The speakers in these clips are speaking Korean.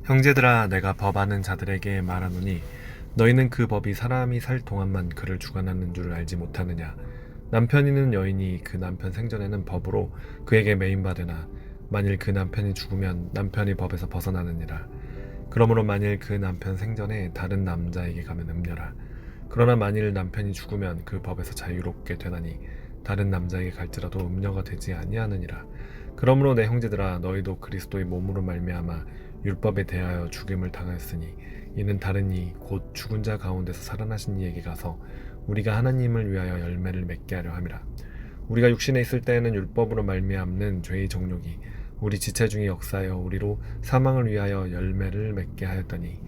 형제들아, 내가 법하는 자들에게 말하노니 너희는 그 법이 사람이 살 동안만 그를 주관하는 줄 알지 못하느냐. 남편 있는 여인이 그 남편 생전에는 법으로 그에게 매인받으나 만일 그 남편이 죽으면 남편이 법에서 벗어나느니라. 그러므로 만일 그 남편 생전에 다른 남자에게 가면 음녀라. 그러나 만일 남편이 죽으면 그 법에서 자유롭게 되나니 다른 남자에게 갈지라도 음녀가 되지 아니하느니라. 그러므로 내 형제들아, 너희도 그리스도의 몸으로 말미암아 율법에 대하여 죽임을 당하였으니 이는 다른 이 곧 죽은 자 가운데서 살아나신 이에게 가서 우리가 하나님을 위하여 열매를 맺게 하려 함이라. 우리가 육신에 있을 때에는 율법으로 말미암는 죄의 정욕이 우리 지체 중에 역사하여 우리로 사망을 위하여 열매를 맺게 하였더니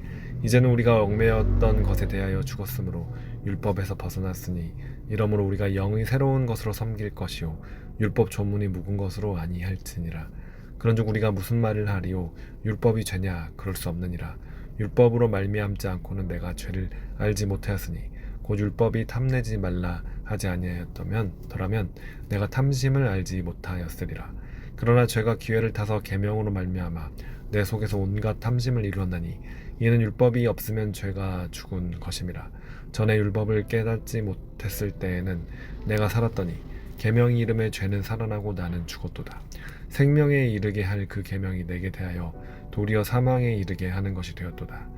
이제는 우리가 얽매였던 것에 대하여 죽었으므로 율법에서 벗어났으니 이러므로 우리가 영의 새로운 것으로 섬길 것이요 율법 조문이 묵은 것으로 아니할지니라. 그런즉 우리가 무슨 말을 하리요? 율법이 죄냐? 그럴 수 없느니라. 율법으로 말미암지 않고는 내가 죄를 알지 못하였으니 곧 율법이 탐내지 말라 하지 아니하였더면 더라면 내가 탐심을 알지 못하였으리라. 그러나 죄가 기회를 타서 계명으로 말미암아 내 속에서 온갖 탐심을 이루었나니 이는 율법이 없으면 죄가 죽은 것임이라. 전에 율법을 깨닫지 못했을 때에는 내가 살았더니 계명이 이름에 죄는 살아나고 나는 죽었도다. 생명에 이르게 할 그 계명이 내게 대하여 도리어 사망에 이르게 하는 것이 되었도다.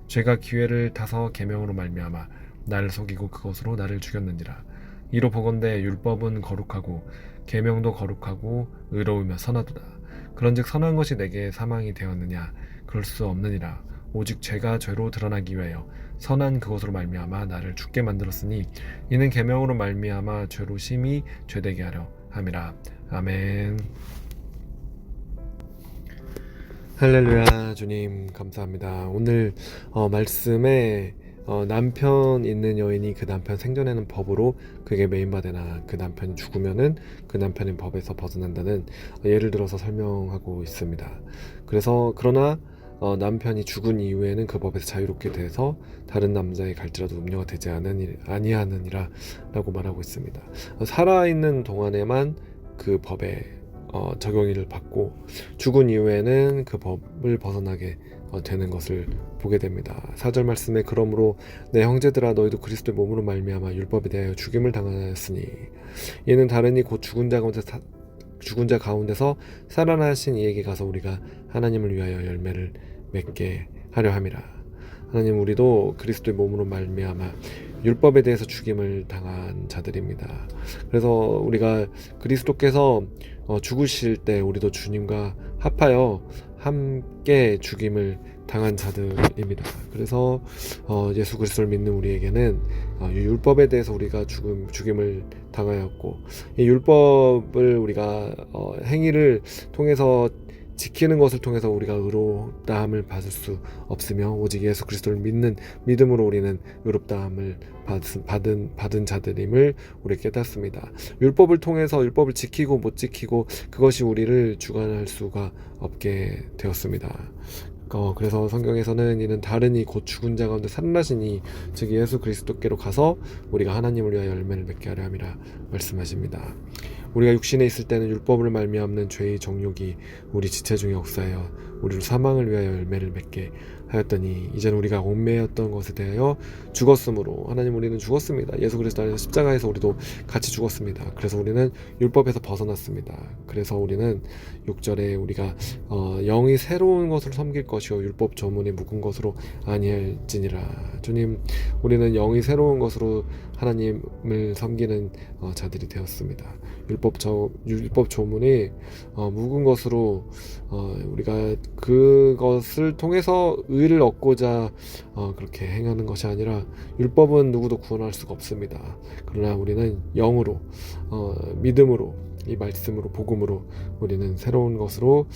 죄가 기회를 타서 계명으로 말미암아 나를 속이고 그것으로 나를 죽였느니라. 이로 보건대 율법은 거룩하고 계명도 거룩하고 의로우며 선하도다. 그런즉 선한 것이 내게 사망이 되었느냐? 그럴 수 없느니라. 오직 죄가 죄로 드러나기 위하여 선한 그것으로 말미암아 나를 죽게 만들었으니 이는 계명으로 말미암아 죄로 심히 죄되게 하려 함이라. 아멘. 할렐루야. 주님 감사합니다. 오늘 말씀에 남편 있는 여인이 그 남편 생전에는 법으로 그에게 매인받으나 그 남편이 죽으면은 그 남편은 법에서 벗어난다는 예를 들어서 설명하고 있습니다. 그래서 그러나 남편이 죽은 이후에는 그 법에서 자유롭게 돼서 다른 남자에 갈지라도 음녀가 되지 아니하느니라 라고 말하고 있습니다. 살아있는 동안에만 그 법에 적용을 받고 죽은 이후에는 그 법을 벗어나게 되는 것을 보게 됩니다. 4절 말씀에 그러므로 내 형제들아 너희도 그리스도의 몸으로 말미암아 율법에 대하여 죽임을 당하였으니 이는 다르니 곧 죽은 자 가운데서 살아나신 이에게 가서 우리가 하나님을 위하여 열매를 맺게 하려 함이라. 하나님, 우리도 그리스도의 몸으로 말미암아 율법에 대해서 죽임을 당한 자들입니다. 그래서 우리가 그리스도께서 죽으실 때 우리도 주님과 합하여 함께 죽임을 당한 자들입니다. 그래서 예수 그리스도를 믿는 우리에게는 율법에 대해서 우리가 죽임을 당하였고, 이 율법을 우리가 행위를 통해서 지키는 것을 통해서 우리가 의롭다함을 받을 수 없으며 오직 예수 그리스도를 믿는 믿음으로 우리는 의롭다함을 받은 자들임을 우리 깨닫습니다. 율법을 통해서 율법을 지키고 못 지키고 그것이 우리를 주관할 수가 없게 되었습니다. 그래서 성경에서는 이는 다른 이 곧 죽은 자 가운데 살아나신 이 즉 예수 그리스도께로 가서 우리가 하나님을 위하여 열매를 맺게 하려 함이라 말씀하십니다. 우리가 육신에 있을 때는 율법을 말미암는 죄의 정욕이 우리 지체 중에 역사하여 우리를 사망을 위하여 열매를 맺게 하였더니 이제는 우리가 얽매였던 것에 대하여 죽었으므로 하나님, 우리는 죽었습니다. 예수 그리스도 안에서 십자가에서 우리도 같이 죽었습니다. 그래서 우리는 율법에서 벗어났습니다. 그래서 우리는 6절에 우리가 영이 새로운 것을 섬길 것이요 율법 조문이 묵은 것으로 아니할지니라. 주님, 우리는 영이 새로운 것으로 하나님을 섬기는 자들이 되었습니다. 율법 조문이 묵은 것으로 우리가 그것을 통해서 의를 얻고자 그렇게 행하는 것이 아니라, 율법은 누구도 구원할 수가 없습니다. 그러나 우리는 영으로 믿음으로 이 말씀으로 복음으로 우리는 새로운 것으로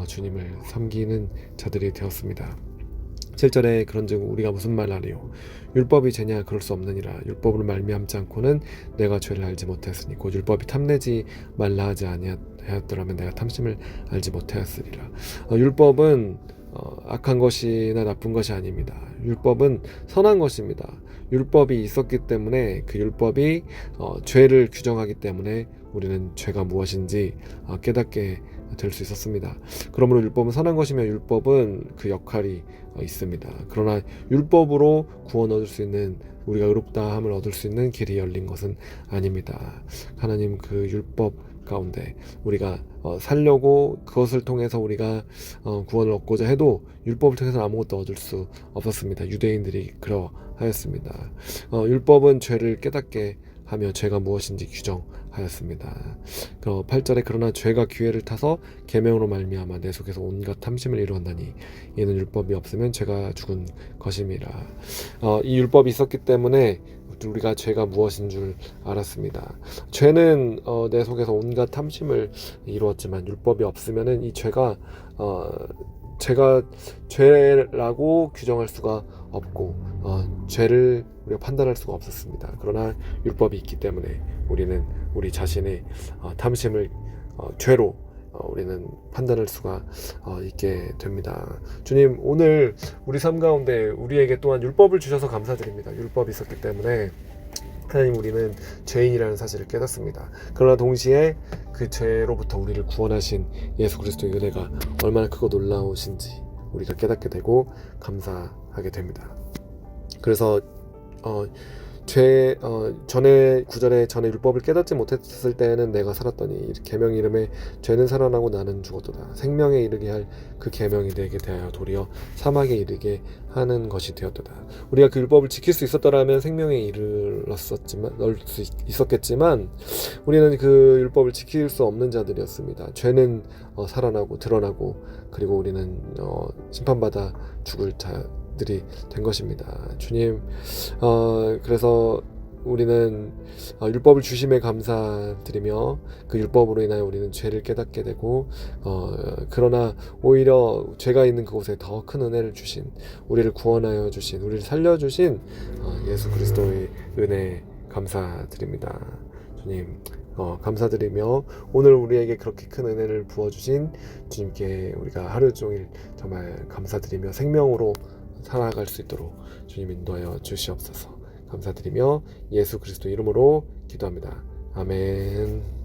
주님을 섬기는 자들이 되었습니다. 7절에 그런즉 우리가 무슨 말 하리요? 율법이 죄냐? 그럴 수 없느니라. 율법으로 말미암지 않고는 내가 죄를 알지 못했으니 곧 율법이 탐내지 말라 하지 아니하였더라면 내가 탐심을 알지 못하였으리라. 율법은 악한 것이나 나쁜 것이 아닙니다. 율법은 선한 것입니다. 율법이 있었기 때문에 그 율법이 죄를 규정하기 때문에 우리는 죄가 무엇인지 깨닫게 될 수 있었습니다. 그러므로 율법은 선한 것이며 율법은 그 역할이 있습니다. 그러나 율법으로 구원 얻을 수 있는, 우리가 의롭다함을 얻을 수 있는 길이 열린 것은 아닙니다. 하나님 그 율법 가운데 우리가 살려고, 그것을 통해서 우리가 구원을 얻고자 해도 율법을 통해서 아무것도 얻을 수 없었습니다. 유대인들이 그러하였습니다. 율법은 죄를 깨닫게 하며 죄가 무엇인지 규정하였습니다. 8절에 그러나 죄가 기회를 타서 계명으로 말미암아 내 속에서 온갖 탐심을 이루었나니 이는 율법이 없으면 죄가 죽은 것임이라. 이 율법이 있었기 때문에 우리가 죄가 무엇인 줄 알았습니다. 죄는 내 속에서 온갖 탐심을 이루었지만 율법이 없으면은 이 죄가 죄라고 규정할 수가 없고 죄를 우리가 판단할 수가 없었습니다. 그러나 율법이 있기 때문에 우리는 우리 자신의 탐심을 죄로 우리는 판단할 수가 있게 됩니다. 주님, 오늘 우리 삶 가운데 우리에게 또한 율법을 주셔서 감사드립니다. 율법이 있었기 때문에 하나님, 우리는 죄인이라는 사실을 깨닫습니다. 그러나 동시에 그 죄로부터 우리를 구원하신 예수 그리스도의 은혜가 얼마나 크고 놀라우신지 우리가 깨닫게 되고 감사하게 됩니다. 그래서 전에 구절에 전에 율법을 깨닫지 못했을 때에는 내가 살았더니 계명 이름에 죄는 살아나고 나는 죽었도다. 생명에 이르게 할 그 계명이 내게 대하여 도리어 사막에 이르게 하는 것이 되었도다. 우리가 그 율법을 지킬 수 있었더라면 생명에 넣을 수 있었겠지만 우리는 그 율법을 지킬 수 없는 자들이었습니다. 죄는 살아나고 드러나고, 그리고 우리는 심판받아 죽을 자들이 된 것입니다. 주님, 그래서 우리는 율법을 주심에 감사드리며 그 율법으로 인하여 우리는 죄를 깨닫게 되고, 그러나 오히려 죄가 있는 그곳에 더 큰 은혜를 주신, 우리를 구원하여 주신, 우리를 살려주신 예수 그리스도의 은혜 감사드립니다. 주님, 감사드리며 오늘 우리에게 그렇게 큰 은혜를 부어주신 주님께 우리가 하루 종일 정말 감사드리며 생명으로 살아갈 수 있도록 주님 인도하여 주시옵소서. 감사드리며 예수 그리스도 이름으로 기도합니다. 아멘.